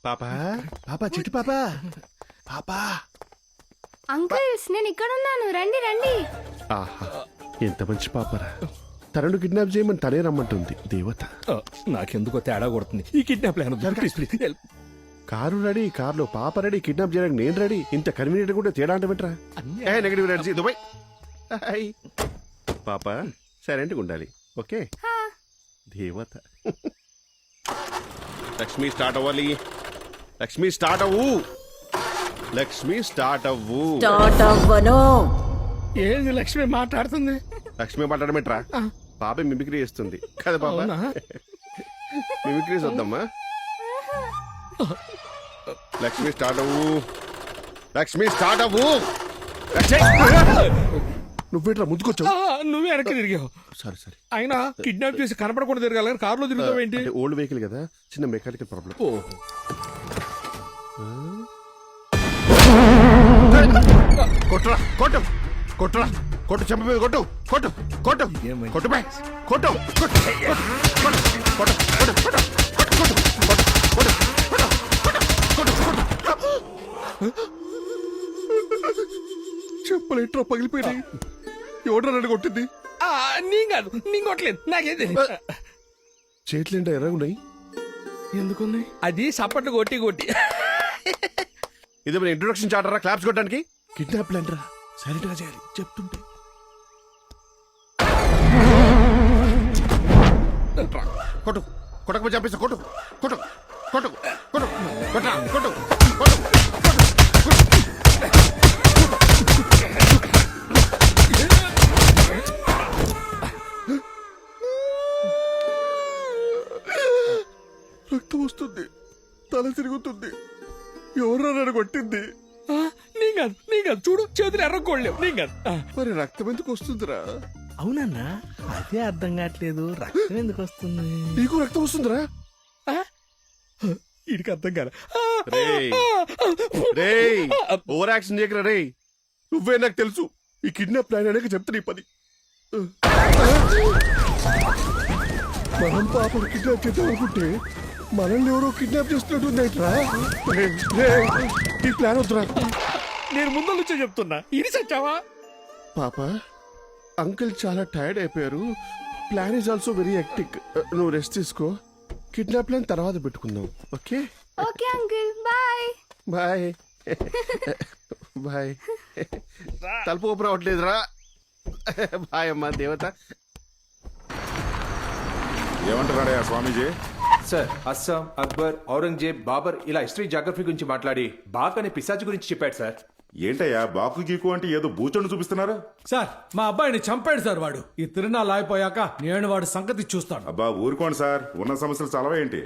పాపా పాపా చిట్టి పాపా పాపా అంకుల్స్ నేను ఇక్కడ ఉన్నాను, రండి రండి. ఆహా ఎంత మంచి పాపరా. తనను కిడ్నాప్ చేయమని తనే రమ్మంటుంది దేవత. నాకెందుకో తేడా కొడుతుంది ఈ కిడ్నాప్ ప్లాన్. కారు రెడీ, కారులో పాప రెడీ, కిడ్నాప్ చేయడానికి నేను రెడీ. ఇంత కన్వీనియంట్ కూడా తేడా అంటే పెట్టరా. Negative energy Dubai. పాప సైలెంట్గా ఉండాలి, ఓకే? దేవత. లక్ష్మి స్టార్ట్ అవ్వాలి. లక్ష్మి స్టార్ట్ అవ్వు. లక్ష్మి స్టార్ట్ అవ్వు. స్టార్ట్ అవ్వను. ఏంది లక్ష్మి మాట్లాడుతుంది? లక్ష్మి మాట్లాడమేట్రా. పాప మిమిక్రీ చేస్తుంది కదా పాప. మిమిక్రీ వద్దమ్మా. లక్ష్మి స్టార్ట్ అవ్వు. లక్ష్మి స్టార్ట్ అవ్వు. నువ్వేట్రా ముందుకొచ్చావు? నువ్వే వెనక్కి తిరిగావు. సరే సరే. అయినా కిడ్నాప్ చేసి కనపడకుండా తిరగాలి కానీ కారులో తిరుగుతావు ఏంటి? ఓల్డ్ వెహికల్ కదా, చిన్న మెకానికల్ ప్రాబ్లం. కొట్టురా కొట్టు కొట్టురా కొట్టు, చెంప మీద కొట్టు కొట్టు కొట్టు కొట్టు బై కొట్టు కొట్టు చెప్పులు ఎట్రా పగిలిపోయినాయి. ఎవడ్రా నన్ను కొట్టింది? నీ కాదు, నీ కొట్టలేదు, నాకేం తెలియదు. చేతులేంటా ఎర్రగా ఉన్నాయి? ఎందుకున్నాయి? అది సప్పట్లు కొట్టి కొట్టి. ఇది మన ఇంట్రొడక్షన్ చాటరా క్లాప్స్ కొట్టడానికి? కిడ్నాప్ ప్లాన్ రా, సైలెంట్ గా చేయాలి చెప్తుంటే. కొట్టు కొట్టకపోతే చంపేస్తా. కొట్టు కొట్టు కొట్టు కొట్టు కొట్టు కొట్టు కొట్టు. రక్తం వస్తుంది, తల తిరుగుతుంది. ఎవరు నన్ను కొట్టింది? నీ కాదు చూడు, చేతులు ఎర్రకోడలేవు. నీ కాదు. మరి రక్తం ఎందుకు వస్తుందిరా? అవునన్నా, అదే అర్థం కావట్లేదు. రక్తం ఎందుకు వస్తుంది? నీకు రక్తం వస్తుందిరా? వీడికి అర్థం కాదు. ఓవర్ యాక్షన్ చేయకరా రే. నువ్వే నాకు తెలుసు ఈ కిడ్నాప్ ప్లాన్ అనేది చెప్తా నీ పని. మనం పాపను కిడ్నాప్ చేద్దాం అనుకుంటే మనల్ని ఎవరో కిడ్నాప్ చేస్తున్నట్టుందేట్రా. ఈ ప్లాన్ వద్దురా. నేను ముందు నుంచే చెప్తున్నా, ఇది సచ్చావా? పాప అంకుల్ చాలా టైర్డ్ అయిపోయారు. Plan is also very hectic. నువ్వు రెస్ట్ తీసుకో. కిడ్నాప్ ప్లాన్ తర్వాత పెట్టుకుందాం, okay? Okay uncle, bye bye bye. తలుపు ఓపెన్ అవ్వట్లేదురా. బాయ్ అమ్మా దేవత. ఏమంటున్నాడా స్వామీజీ? సార్, అస్సాం, అక్బర్, ఔరంగజేబ్, బాబర్ ఇలా హిస్టరీ జాగ్రఫీ గురించి మాట్లాడి బాక్ అనే పిశాచి గురించి చెప్పాడు సార్. ఏంటయ్యా బాకు గీకు అంటే ఏదో బూచోడు చూపిస్తున్నారు? సార్, మా అబ్బాయిని చంపాడు సార్ వాడు. ఈ తిరునాళ్ళు అయిపోయాక నేను వాడి సంగతి చూస్తాను. అబ్బా ఊరుకోండి సార్, ఉన్న సమస్యలు చాలా ఏంటి?